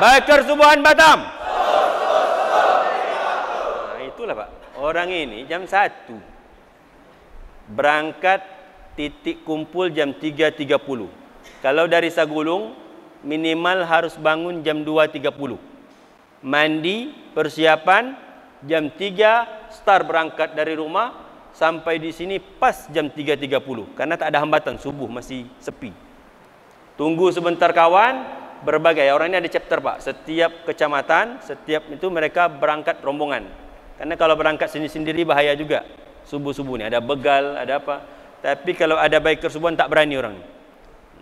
Baikar Subuhan Batam. Nah, itulah Pak. Orang ini jam 1 berangkat, titik kumpul jam 3.30. Kalau dari Sagulung minimal harus bangun jam 2.30. Mandi, persiapan, jam 3 start berangkat dari rumah, sampai di sini pas jam 3.30. Karena tak ada hambatan, subuh masih sepi. Tunggu sebentar kawan, berbagai. Orang ini ada chapter Pak. Setiap kecamatan, setiap itu mereka berangkat rombongan. Karena kalau berangkat sendiri bahaya juga. Subuh-subuh ni ada begal, ada apa. Tapi kalau ada biker subuhan tak berani orang ni.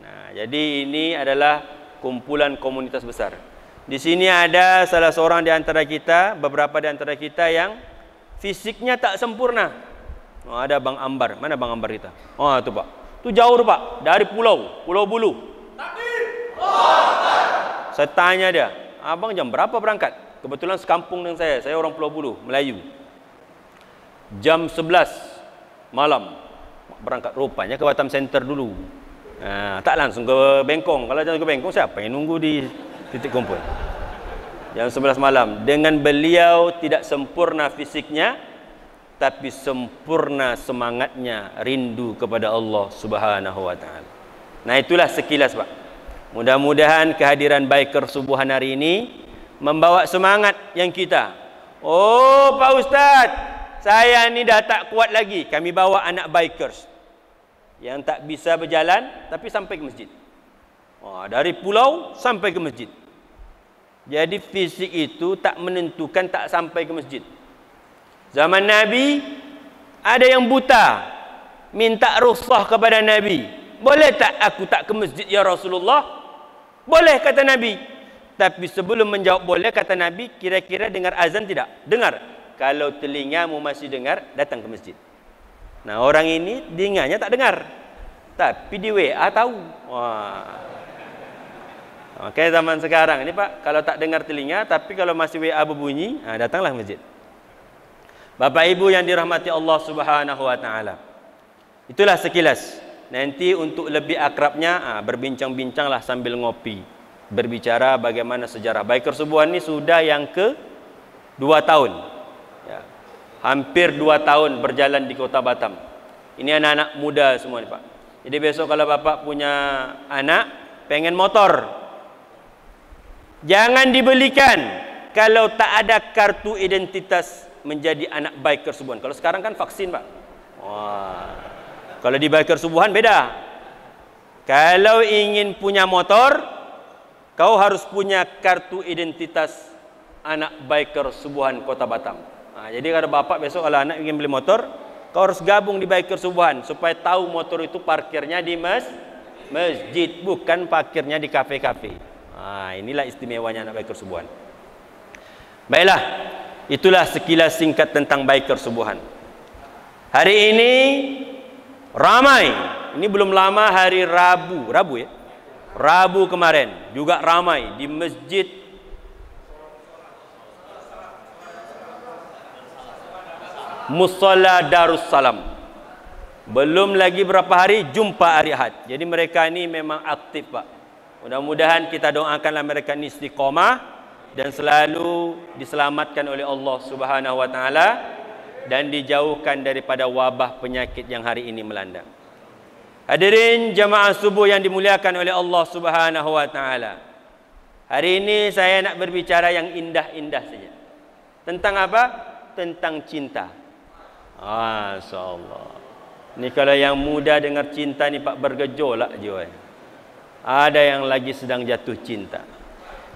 Nah, jadi ini adalah kumpulan komunitas besar. Di sini ada salah seorang di antara kita, beberapa di antara kita yang fisiknya tak sempurna. Oh, ada Bang Ambar. Mana Bang Ambar kita? Oh, tu Pak. Tu jauh tu Pak, dari Pulau Bulu. Saya tanya dia, abang jam berapa berangkat? Kebetulan sekampung dengan saya orang Pulau Bulu, Melayu. Jam 11 malam berangkat, rupanya ke Batam Center dulu. Tak langsung ke Bengkong. Kalau jangan ke Bengkong, siapa yang nunggu di titik kumpul? Jam 11 malam. Dengan beliau tidak sempurna fisiknya, tapi sempurna semangatnya, rindu kepada Allah Subhanahu wa taala. Nah, itulah sekilas Pak. Mudah-mudahan kehadiran biker subuhan hari ini membawa semangat yang kita. Oh Pak Ustaz, saya ni dah tak kuat lagi. Kami bawa anak bikers yang tak bisa berjalan tapi sampai ke masjid. Dari pulau sampai ke masjid. Jadi fisik itu tak menentukan tak sampai ke masjid. Zaman Nabi ada yang buta, minta rukhsah kepada Nabi. Boleh tak aku tak ke masjid ya Rasulullah? Boleh kata Nabi. Tapi sebelum menjawab boleh kata Nabi, kira-kira dengar azan tidak? Dengar. Kalau telingamu masih dengar, datang ke masjid. Nah, orang ini telinganya tak dengar, tapi di WA tahu. Makanya zaman sekarang ini Pak, kalau tak dengar telinga, tapi kalau masih WA berbunyi, datanglah ke masjid. Bapak Ibu yang dirahmati Allah Subhanahu wa taala. Itulah sekilas. Nanti untuk lebih akrabnya, berbincang-bincanglah sambil ngopi. Berbicara bagaimana sejarah biker subuhan ini sudah yang ke-2 tahun. Ya. Hampir 2 tahun berjalan di kota Batam. Ini anak-anak muda semua nih Pak. Jadi besok kalau Bapak punya anak pengen motor, jangan dibelikan kalau tak ada kartu identitas menjadi anak biker subuhan. Kalau sekarang kan vaksin Pak. Kalau di biker subuhan beda. Kalau ingin punya motor, kau harus punya kartu identitas anak biker subuhan kota Batam. Jadi kalau Bapak besok kalau anak ingin beli motor, kau harus gabung di biker subuhan supaya tahu motor itu parkirnya di masjid, bukan parkirnya di kafe-kafe. Inilah istimewanya anak biker subuhan. Baiklah, itulah sekilas singkat tentang biker subuhan. Hari ini ramai. Ini belum lama hari Rabu ya. Rabu kemarin juga ramai di masjid Musalla Darussalam. Belum lagi berapa hari jumpa hari Ahad. Jadi mereka ini memang aktif Pak. Mudah-mudahan kita doakanlah mereka ini istiqomah dan selalu diselamatkan oleh Allah Subhanahu wa taala dan dijauhkan daripada wabah penyakit yang hari ini melanda. Hadirin jamaah subuh yang dimuliakan oleh Allah Subhanahu wa taala. Hari ini saya nak berbicara yang indah-indah saja. Tentang apa? Tentang cinta. Masya-Allah. Ni kalau yang muda dengar cinta ni Pak bergejolak jiwa. Ada yang lagi sedang jatuh cinta.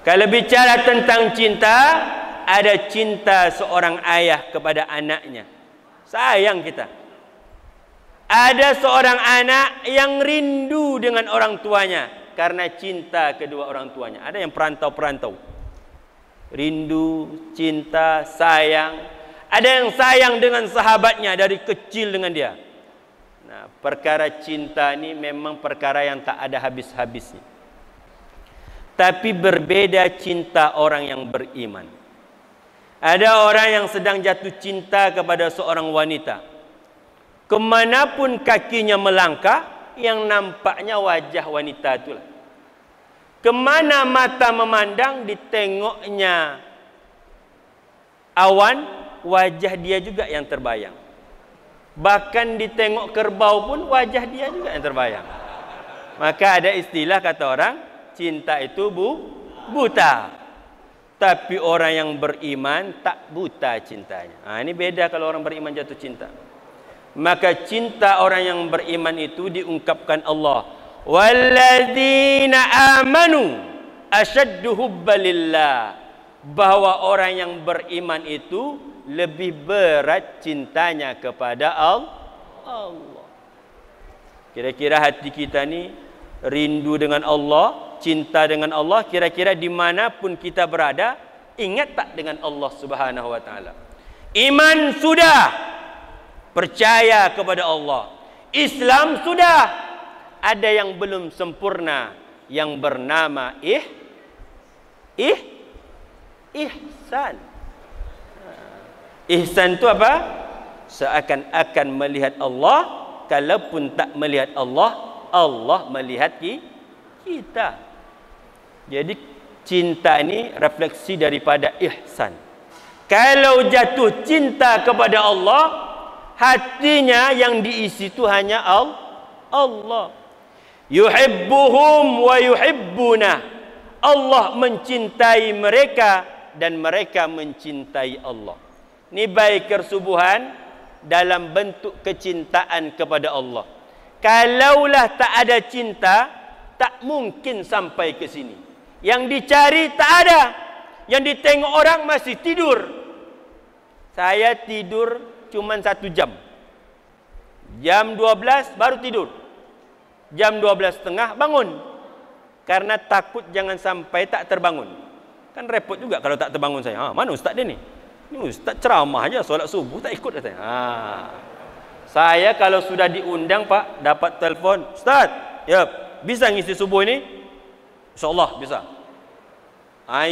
Kalau bicara tentang cinta, ada cinta seorang ayah kepada anaknya. Sayang kita. Ada seorang anak yang rindu dengan orang tuanya karena cinta kedua orang tuanya. Ada yang perantau-perantau. Rindu, cinta, sayang. Ada yang sayang dengan sahabatnya dari kecil dengan dia. Nah, perkara cinta ini memang perkara yang tak ada habis-habisnya. Tapi berbeda cinta orang yang beriman. Ada orang yang sedang jatuh cinta kepada seorang wanita. Kemanapun kakinya melangkah, yang nampaknya wajah wanita itulah. Kemana mata memandang, ditengoknya awan, wajah dia juga yang terbayang. Bahkan ditengok kerbau pun wajah dia juga yang terbayang. Maka ada istilah kata orang, cinta itu buta. Tapi orang yang beriman tak buta cintanya. Ini beda kalau orang beriman jatuh cinta. Maka cinta orang yang beriman itu diungkapkan Allah, walladzina amanu asyaddu hubbalillah, bahwa orang yang beriman itu lebih berat cintanya kepada Allah. Kira-kira hati kita ni rindu dengan Allah, cinta dengan Allah, kira-kira dimanapun kita berada, ingat tak dengan Allah Subhanahu wa ta'ala? Iman sudah, percaya kepada Allah. Islam sudah. Ada yang belum sempurna, yang bernama ihsan. Ihsan itu apa? Seakan-akan melihat Allah, kalaupun tak melihat Allah, Allah melihat kita. Jadi cinta ini refleksi daripada ihsan. Kalau jatuh cinta kepada Allah, hatinya yang diisi itu hanya Allah. Yuhibbuhum wa yuhibbuna. Allah mencintai mereka dan mereka mencintai Allah. Ini baik kersubuhan dalam bentuk kecintaan kepada Allah. Kalaulah tak ada cinta, tak mungkin sampai ke sini. Yang dicari tak ada. Yang ditengok orang masih tidur. Saya tidur cuma 1 jam. Jam 12 baru tidur. Jam 12.30 bangun. Karena takut jangan sampai tak terbangun. Kan repot juga kalau tak terbangun saya. Mana ustaz dia ni? Ni ustaz ceramah aja, solat subuh tak ikut katanya. Saya kalau sudah diundang Pak, dapat telefon, "Ustaz, ya, bisa ngisi subuh ini?" InsyaAllah bisa.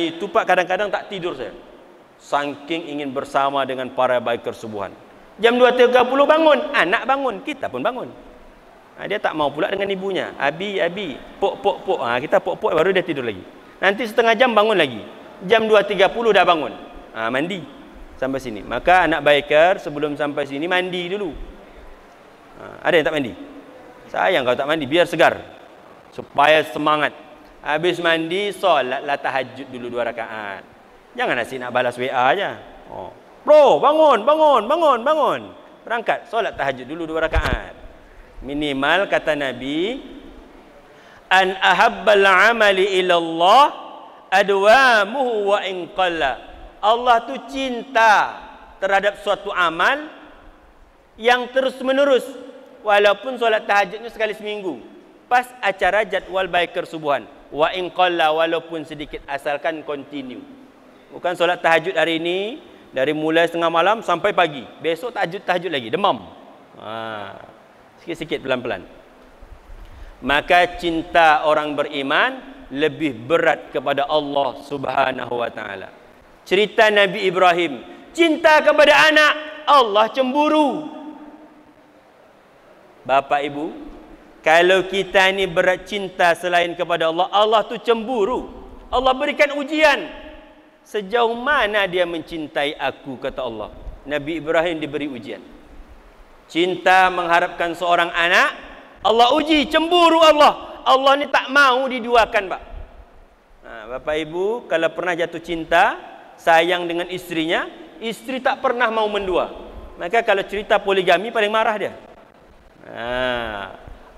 Itu Pak kadang-kadang tak tidur saya. Saking ingin bersama dengan para biker subuhan. Jam 2.30 bangun, anak bangun, kita pun bangun. Dia tak mau pula dengan ibunya. Abi, pok. Kita pok baru dia tidur lagi. Nanti setengah jam bangun lagi. Jam 2.30 dah bangun. Mandi. Sampai sini. Maka anak biker sebelum sampai sini mandi dulu. Ada yang tak mandi? Sayang kalau tak mandi, biar segar. Supaya semangat. Habis mandi, solatlah tahajud dulu 2 rakaat. Jangan asyik nak balas WA aja. Bro, bangun. Berangkat, solat tahajud dulu 2 rakaat. Minimal kata Nabi, an ahabbal amali ilallah adwamuhu wa in qalla. Allah tu cinta terhadap suatu amal yang terus menerus, walaupun solat tahajudnya sekali seminggu, pas acara jadual biker subuhan, wa in qalla, walaupun sedikit, asalkan continue. Bukan solat tahajud hari ini dari mulai setengah malam sampai pagi, besok tahajud lagi, demam. Sikit-sikit, pelan-pelan. Maka cinta orang beriman lebih berat kepada Allah Subhanahu wa ta'ala. Cerita Nabi Ibrahim, cinta kepada anak, Allah cemburu. Bapak Ibu, kalau kita ni berat cinta selain kepada Allah, Allah tu cemburu. Allah berikan ujian. Sejauh mana dia mencintai aku, kata Allah. Nabi Ibrahim diberi ujian. Cinta mengharapkan seorang anak, Allah uji, cemburu Allah. Allah ni tak mau diduakan, Pak. Bapak Ibu, kalau pernah jatuh cinta, sayang dengan istrinya, istri tak pernah mau mendua. Maka kalau cerita poligami paling marah dia.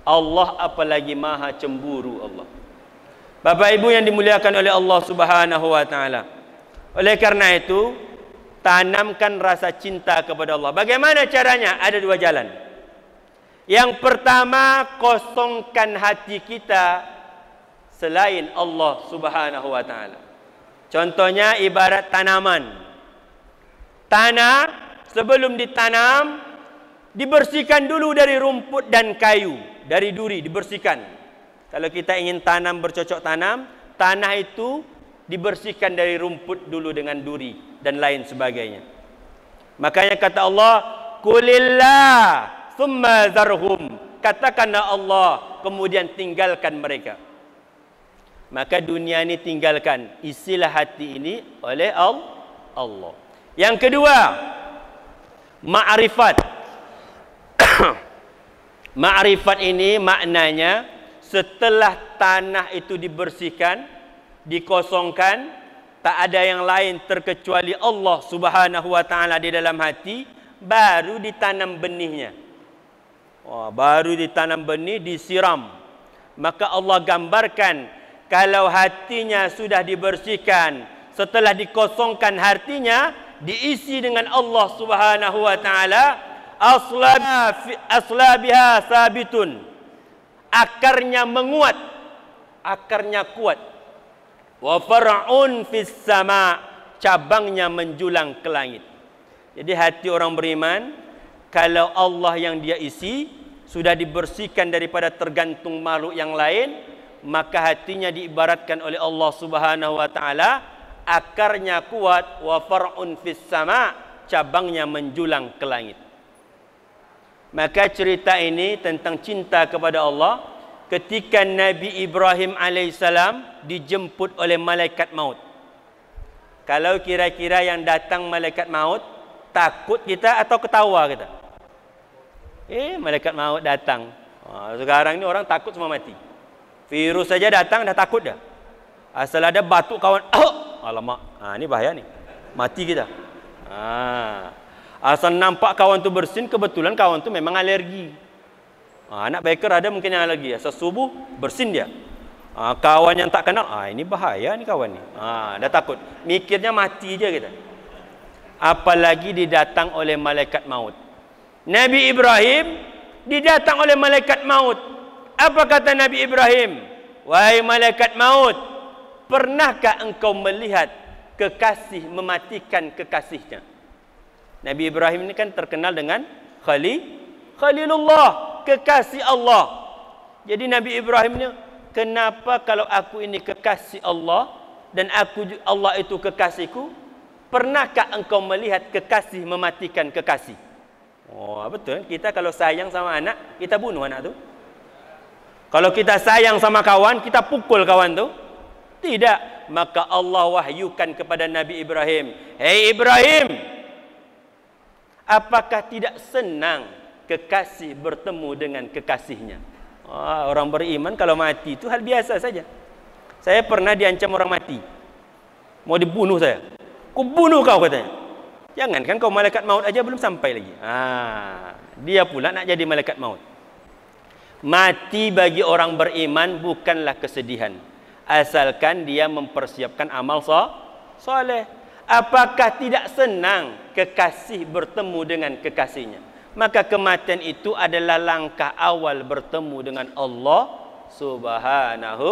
Allah apalagi maha cemburu Allah. Bapak Ibu yang dimuliakan oleh Allah Subhanahu wa ta'ala. Oleh karena itu, tanamkan rasa cinta kepada Allah. Bagaimana caranya? Ada 2 jalan. Yang pertama, kosongkan hati kita selain Allah Subhanahu wa ta'ala. Contohnya ibarat tanaman. Tanah sebelum ditanam, dibersihkan dulu dari rumput dan kayu, dari duri, dibersihkan. Kalau kita ingin tanam bercocok tanam, tanah itu dibersihkan dari rumput dulu dengan duri dan lain sebagainya. Makanya kata Allah, kulillah thumma zarhum, katakanlah Allah, kemudian tinggalkan mereka. maka dunia ini tinggalkan. Isilah hati ini oleh Allah. Yang kedua, ma'rifat. Ma'rifat ini maknanya setelah tanah itu dibersihkan, dikosongkan, tak ada yang lain terkecuali Allah Subhanahu wa taala di dalam hati, baru ditanam benihnya. Baru ditanam benih, disiram. Maka Allah gambarkan kalau hatinya sudah dibersihkan, setelah dikosongkan hatinya, diisi dengan Allah Subhanahu wa taala, aslabiha sabitun, akarnya menguat, akarnya kuat. Wa far'un fis sama, cabangnya menjulang ke langit. Jadi hati orang beriman, kalau Allah yang dia isi sudah dibersihkan daripada tergantung makhluk yang lain, maka hatinya diibaratkan oleh Allah Subhanahu wa taala, akarnya kuat, wa far'un fis sama, cabangnya menjulang ke langit. Maka cerita ini tentang cinta kepada Allah ketika Nabi Ibrahim alaihissalam dijemput oleh malaikat maut. Kalau kira-kira yang datang malaikat maut, takut kita atau ketawa kita? Malaikat maut datang. Sekarang ni orang takut semua mati. Virus saja datang dah takut dah. Asal ada batuk kawan, alamak, ni bahaya ni. Mati kita. Asal nampak kawan tu bersin, kebetulan kawan tu memang alergi. Anak biker ada mungkin yang alergi. Asal subuh bersin dia. Kawan yang tak kenal, ini bahaya ni kawan ni. Dah takut. Mikirnya mati je kita. Apalagi didatang oleh malaikat maut. Nabi Ibrahim didatang oleh malaikat maut. Apa kata Nabi Ibrahim? Wahai malaikat maut, pernahkah engkau melihat kekasih mematikan kekasihnya? Nabi Ibrahim ini kan terkenal dengan Khalilullah, kekasih Allah. Jadi Nabi Ibrahim ini, kenapa kalau aku ini kekasih Allah dan Allah itu kekasihku, pernahkah engkau melihat kekasih mematikan kekasih? Betul. Kita kalau sayang sama anak, kita bunuh anak tu. Kalau kita sayang sama kawan, kita pukul kawan tu. Tidak. Maka Allah wahyukan kepada Nabi Ibrahim, "Hei Ibrahim, apakah tidak senang kekasih bertemu dengan kekasihnya?" Orang beriman kalau mati itu hal biasa saja. Saya pernah diancam orang mati. Mau dibunuh saya. Ku bunuh kau katanya. Jangankan kau malaikat maut aja belum sampai lagi. Dia pula nak jadi malaikat maut. Mati bagi orang beriman bukanlah kesedihan, asalkan dia mempersiapkan amal soleh. Apakah tidak senang kekasih bertemu dengan kekasihnya? Maka kematian itu adalah langkah awal bertemu dengan Allah Subhanahu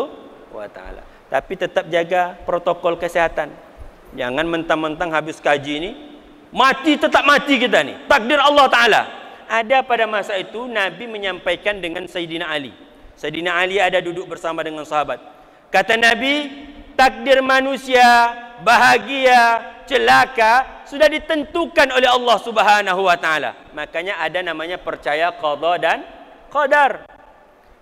wa taala. Tapi tetap jaga protokol kesehatan. Jangan mentang-mentang habis kaji ini mati, tetap mati kita ni. Takdir Allah taala. Ada pada masa itu Nabi menyampaikan dengan Sayyidina Ali. Sayyidina Ali ada duduk bersama dengan sahabat. Kata Nabi, takdir manusia bahagia, celaka sudah ditentukan oleh Allah Subhanahu wa taala. Makanya ada namanya percaya qada dan qadar.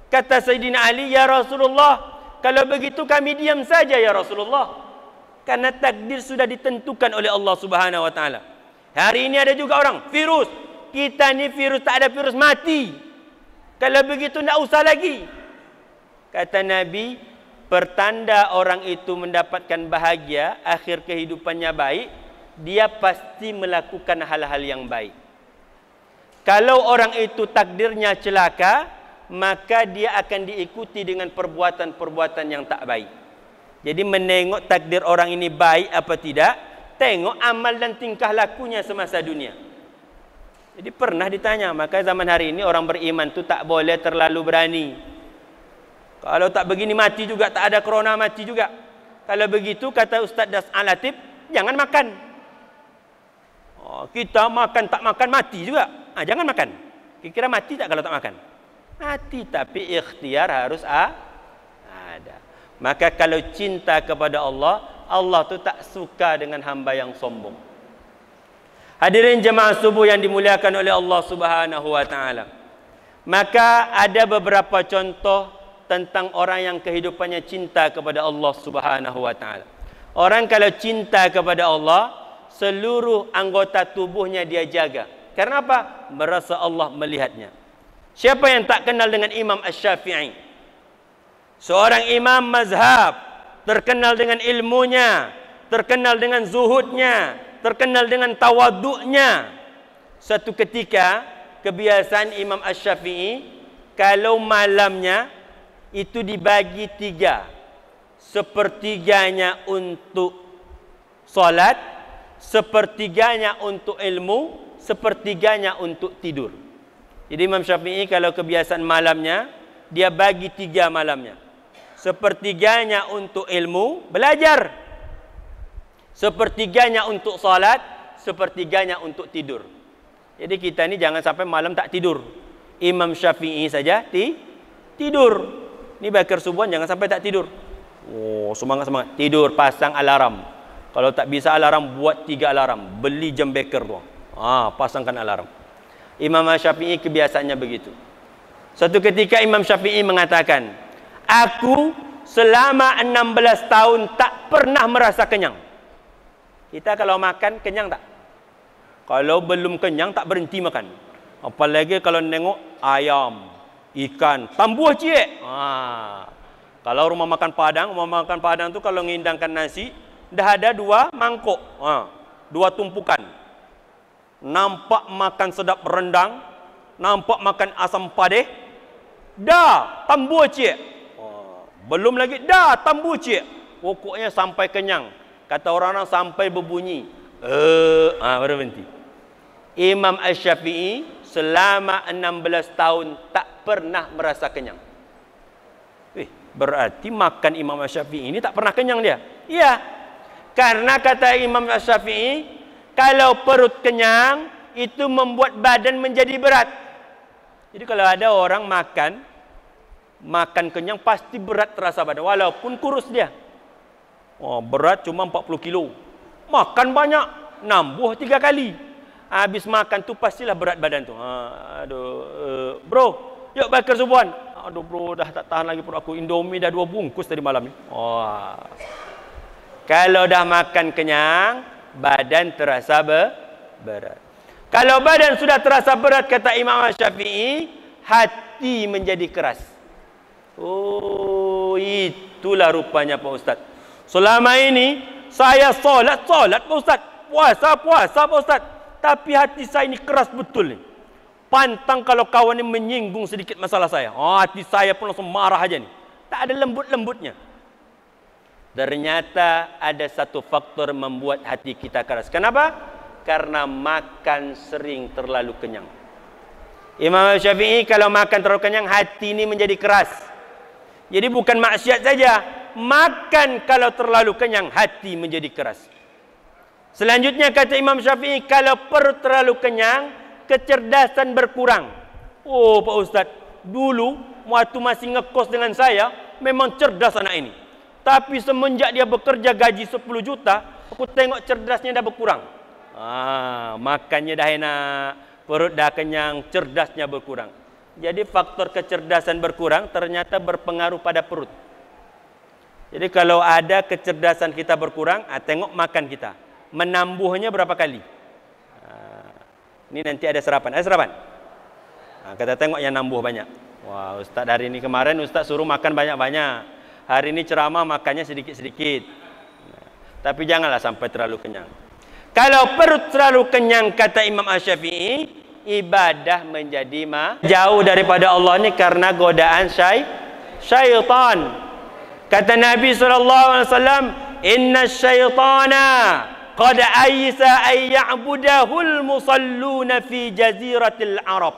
Kata Sayyidina Ali, "Ya Rasulullah, kalau begitu kami diam saja ya Rasulullah. Karena takdir sudah ditentukan oleh Allah Subhanahu wa taala." Hari ini ada juga orang virus. Kita ni virus, tak ada virus mati. Kalau begitu tak usah lagi. Kata Nabi, pertanda orang itu mendapatkan bahagia, akhir kehidupannya baik, dia pasti melakukan hal-hal yang baik. Kalau orang itu takdirnya celaka, maka dia akan diikuti dengan perbuatan-perbuatan yang tak baik. Jadi menengok takdir orang ini baik apa tidak, tengok amal dan tingkah lakunya semasa dunia. Jadi pernah ditanya, maka zaman hari ini orang beriman tu tak boleh terlalu berani. Kalau tak begini mati juga, tak ada corona mati juga. Kalau begitu kata Ustaz Das Al-Latif, jangan makan. Kita makan tak makan mati juga. Jangan makan. Kira-kira mati tak kalau tak makan? Mati, tapi ikhtiar harus ada. Maka kalau cinta kepada Allah, Allah tu tak suka dengan hamba yang sombong. Hadirin jemaah subuh yang dimuliakan oleh Allah Subhanahu wa taala. Maka ada beberapa contoh tentang orang yang kehidupannya cinta kepada Allah Subhanahu wa taala. Orang kalau cinta kepada Allah, seluruh anggota tubuhnya dia jaga. Karena apa? Merasa Allah melihatnya. Siapa yang tak kenal dengan Imam Asy-Syafi'i? Seorang imam mazhab, terkenal dengan ilmunya, terkenal dengan zuhudnya, terkenal dengan tawaduknya. Satu ketika, kebiasaan Imam Asy-Syafi'i, kalau malamnya itu dibagi 3. Sepertiganya untuk solat, sepertiganya untuk ilmu, sepertiganya untuk tidur. Jadi Imam Syafi'i kalau kebiasaan malamnya, dia bagi 3 malamnya. Sepertiganya untuk ilmu, belajar. Sepertiganya untuk salat, sepertiganya untuk tidur. Jadi kita ni jangan sampai malam tak tidur. Imam Syafi'i saja tidur. Ni bakar subuhan jangan sampai tak tidur. Oh, semangat. Tidur, pasang alarm. Kalau tak bisa alarm, buat 3 alarm. Beli jam bakar tu. Pasangkan alarm. Imam Syafi'i kebiasaannya begitu. Satu ketika Imam Syafi'i mengatakan, aku selama 16 tahun tak pernah merasa kenyang. Kita kalau makan, kenyang tak? Kalau belum kenyang, tak berhenti makan. Apalagi kalau nengok ayam, ikan, tambuh cik. Kalau rumah makan Padang tu kalau ngindangkan nasi, dah ada 2 mangkuk. 2 tumpukan. Nampak makan sedap rendang, nampak makan asam padeh, dah tambuh cik. Belum lagi, dah tambuh cik. Pokoknya sampai kenyang. Kata orang-orang sampai berbunyi. Baru berhenti. Imam Asy-Syafi'i selama 16 tahun tak pernah merasa kenyang. Berarti makan Imam Asy-Syafi'i ini tak pernah kenyang dia. Iya. Karena kata Imam Asy-Syafi'i, kalau perut kenyang, itu membuat badan menjadi berat. Jadi kalau ada orang makan kenyang, pasti berat terasa badan. Walaupun kurus dia. Berat cuma 40 kilo. Makan banyak, nambuh 3 kali. Habis makan tu pastilah berat badan tu. Bro, yuk bakar subuhan. Aduh bro, dah tak tahan lagi perut aku. Indomie dah 2 bungkus tadi malam ni. Kalau dah makan kenyang, badan terasa berat. Kalau badan sudah terasa berat, kata Imam Syafi'i, hati menjadi keras. Itulah rupanya Pak Ustaz. Selama ini saya solat Pak Ustaz, puasa Pak Ustaz, tapi hati saya ini keras betul ni. Pantang kalau kawan ni menyinggung sedikit masalah saya, hati saya pun langsung marah aja ni. Tak ada lembut-lembutnya. Ternyata ada satu faktor membuat hati kita keras. Kenapa? Karena makan sering terlalu kenyang. Imam Syafi'i kalau makan terlalu kenyang, hati ini menjadi keras. Jadi bukan maksiat saja, makan kalau terlalu kenyang, hati menjadi keras. Selanjutnya kata Imam Syafi'i, kalau perut terlalu kenyang, kecerdasan berkurang. Pak Ustaz, dulu waktu masih ngekos dengan saya, memang cerdas anak ini. Tapi semenjak dia bekerja gaji 10 juta, aku tengok cerdasnya dah berkurang. Makannya dah enak, perut dah kenyang, cerdasnya berkurang. Jadi faktor kecerdasan berkurang ternyata berpengaruh pada perut. Jadi kalau ada kecerdasan kita berkurang, tengok makan kita. Menambuhnya berapa kali? Ini nanti ada sarapan. Ada sarapan? Kita tengok yang nambuh banyak. Wah, Ustaz hari ini kemarin Ustaz suruh makan banyak-banyak. Hari ini ceramah makannya sedikit-sedikit. Tapi janganlah sampai terlalu kenyang. Kalau perut terlalu kenyang, kata Imam Asy-Syafi'i, ibadah menjadi jauh daripada Allah ni karena godaan syaitan. Kata Nabi SAW, inna syaitana qad aisa ay ya'budahul musalluna fi jaziratil Arab.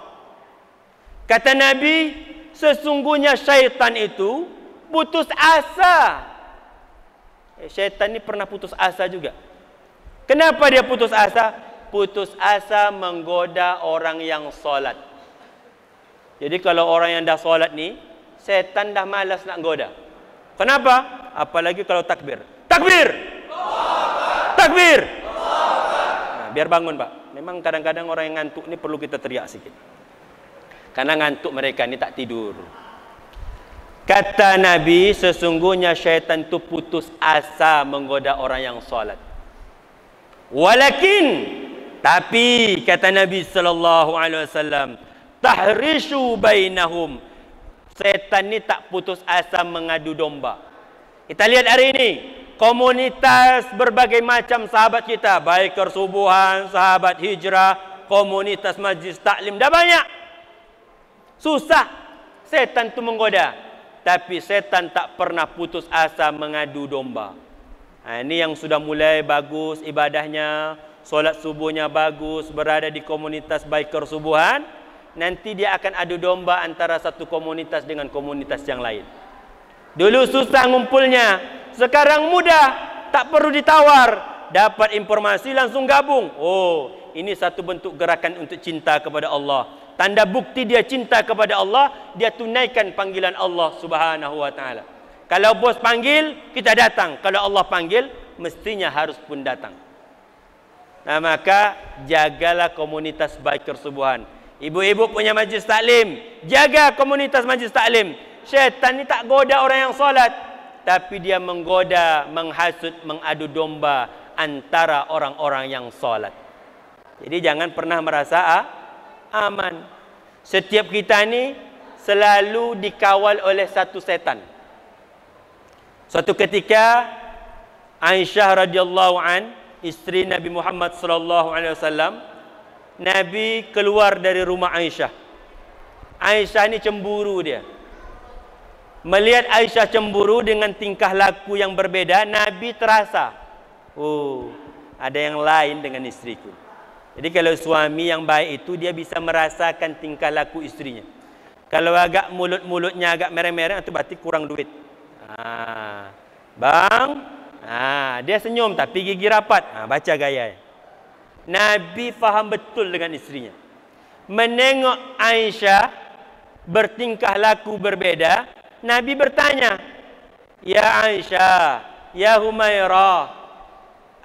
Kata Nabi, sesungguhnya syaitan itu putus asa. Syaitan ni pernah putus asa juga. Kenapa dia putus asa? Putus asa menggoda orang yang solat. Jadi kalau orang yang dah solat ni, syaitan dah malas nak goda. Kenapa? Apalagi kalau takbir. Takbir! Takbir! Biar bangun Pak. Memang kadang-kadang orang yang ngantuk ni perlu kita teriak sikit. Karena ngantuk mereka ni tak tidur. Kata Nabi, sesungguhnya syaitan itu putus asa menggoda orang yang solat. Walakin, tapi kata Nabi sallallahu alaihi wasallam, tahrishu bainahum. Syaitan ni tak putus asa mengadu domba. Kita lihat hari ini, komunitas berbagai macam sahabat kita, baik Kersubuhan, sahabat hijrah, komunitas majlis taklim, dah banyak. Susah setan tu menggoda, tapi setan tak pernah putus asa mengadu domba. Ini yang sudah mulai bagus ibadahnya, solat subuhnya bagus, berada di komunitas baik Kersubuhan, nanti dia akan adu domba antara satu komunitas dengan komunitas yang lain. Dulu susah ngumpulnya, sekarang mudah, tak perlu ditawar, dapat informasi langsung gabung. Oh, ini satu bentuk gerakan untuk cinta kepada Allah. Tanda bukti dia cinta kepada Allah, dia tunaikan panggilan Allah Subhanahu wa taala. Kalau bos panggil, kita datang. Kalau Allah panggil, mestinya harus pun datang. Nah, maka jagalah komunitas baik Kersubuhan. Ibu-ibu punya majlis taklim, jaga komunitas majlis taklim. Syaitan ni tak goda orang yang solat, tapi dia menggoda, menghasut, mengadu domba antara orang-orang yang solat. Jadi jangan pernah merasa aman. Setiap kita ni selalu dikawal oleh satu setan. Suatu ketika Aisyah radhiyallahu an, isteri Nabi Muhammad sallallahu alaihi wasallam, Nabi keluar dari rumah Aisyah. Aisyah ni cemburu dia. Melihat Aisyah cemburu dengan tingkah laku yang berbeda, Nabi terasa, oh, ada yang lain dengan istriku. Jadi kalau suami yang baik itu, dia bisa merasakan tingkah laku istrinya. Kalau agak mulut-mulutnya agak merah-merah, itu berarti kurang duit. Bang, dia senyum tapi gigi rapat. Baca gaya. Nabi faham betul dengan istrinya. Menengok Aisyah bertingkah laku berbeda, Nabi bertanya, ya Aisyah, ya Humairah,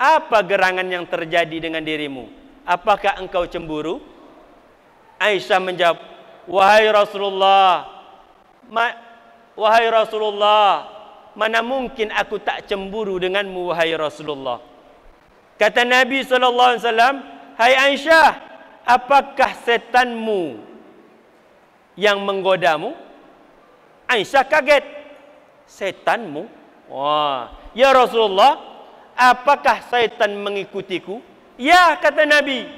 apa gerangan yang terjadi dengan dirimu? Apakah engkau cemburu? Aisyah menjawab, wahai Rasulullah, mana mungkin aku tak cemburu denganmu, wahai Rasulullah. Kata Nabi SAW, hai Aisyah, apakah setanmu yang menggodamu? Aisyah kaget. Setanmu? Wah, ya Rasulullah, apakah setan mengikutiku? Ya, kata Nabi,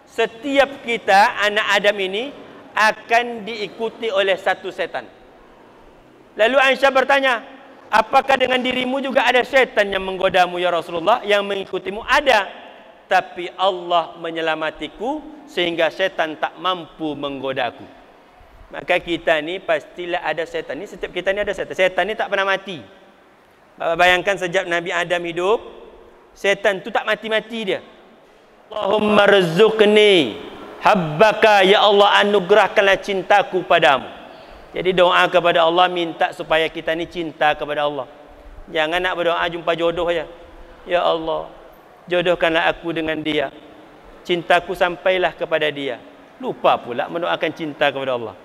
setiap kita, anak Adam ini, akan diikuti oleh satu setan. Lalu Aisyah bertanya, apakah dengan dirimu juga ada setan yang menggodamu, ya Rasulullah? Yang mengikutimu? Ada, tapi Allah menyelamatiku sehingga setan tak mampu menggodaku. Maka kita ni pastilah ada setan ni. Setiap kita ni ada setan. Setan ni tak pernah mati. Bapak bayangkan sejak Nabi Adam hidup, setan tu tak mati-mati dia. Allahumma rzuqni habbaka, ya Allah anugerahkanlah cintaku padamu. Jadi doa kepada Allah, minta supaya kita ni cinta kepada Allah. Jangan nak berdoa jumpa jodoh aja. Ya Allah, jodohkanlah aku dengan dia. Cintaku sampailah kepada dia. Lupa pula mendoakan cinta kepada Allah.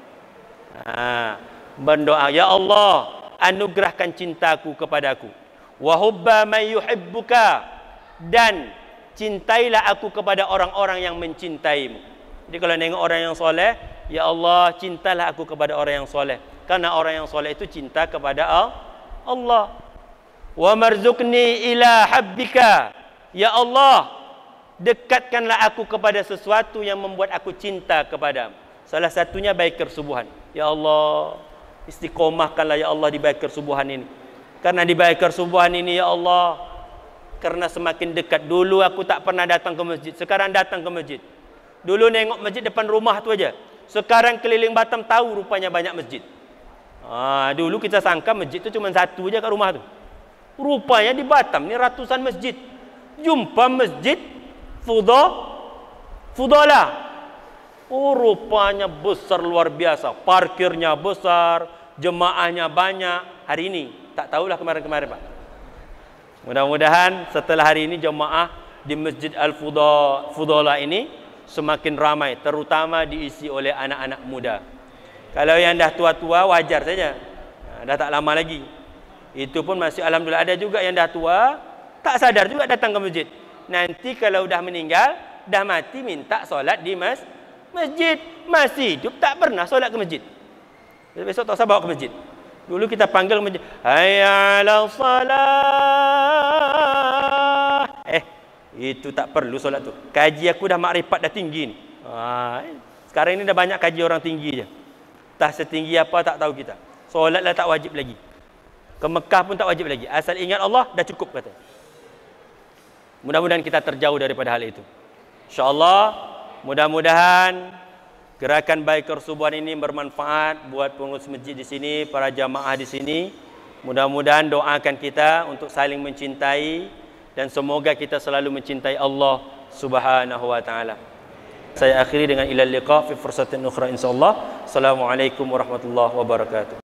Berdoa, ya Allah, anugerahkan cintaku kepadaku. Wa hubba man yuhibbuka, dan cintailah aku kepada orang-orang yang mencintaimu. Jadi kalau nengok orang yang soleh, ya Allah, cintalah aku kepada orang yang soleh. Karena orang yang soleh itu cinta kepada Allah. Wa marzuqni ila habbika, ya Allah, dekatkanlah aku kepada sesuatu yang membuat aku cinta kepadamu. Salah satunya baik Kersubuhan. Ya Allah, istiqomahkanlah ya Allah di baik Kersubuhan ini. Karena di baik Kersubuhan ini, ya Allah, karena semakin dekat. Dulu aku tak pernah datang ke masjid, sekarang datang ke masjid. Dulu nengok masjid depan rumah tu aja, sekarang keliling Batam tahu rupanya banyak masjid. Dulu kita sangka masjid tu cuma satu aja kat rumah tu. Rupanya di Batam ni ratusan masjid. Jumpa masjid Fudalah. Oh, rupanya besar luar biasa. Parkirnya besar, jemaahnya banyak. Hari ini, tak tahulah kemarin-kemarin Pak. Mudah-mudahan setelah hari ini jemaah di Masjid Al-Fudalah ini semakin ramai, terutama diisi oleh anak-anak muda. Kalau yang dah tua-tua wajar saja. Dah tak lama lagi. Itu pun masih alhamdulillah ada juga yang dah tua, tak sadar juga datang ke masjid. Nanti kalau dah meninggal, dah mati minta solat di masjid. Masih hidup tak pernah solat ke masjid. Besok tak usah bawa ke masjid. Dulu kita panggil ke masjid, hayya 'alas salah. Itu tak perlu solat tu. Kaji aku dah makrifat dah tinggi ni. Sekarang ini dah banyak kaji orang tinggi je. Tak setinggi apa tak tahu kita. Solat lah tak wajib lagi. Ke Mekah pun tak wajib lagi. Asal ingat Allah dah cukup kata. Mudah-mudahan kita terjauh daripada hal itu. InsyaAllah, mudah-mudahan gerakan Baikar Subuhan ini bermanfaat buat pengurus masjid di sini, para jamaah di sini. Mudah-mudahan doakan kita untuk saling mencintai dan semoga kita selalu mencintai Allah Subhanahu wa taala. Saya akhiri dengan ilal liqa fi fursatin ukhra insyaallah. Assalamualaikum warahmatullahi wabarakatuh.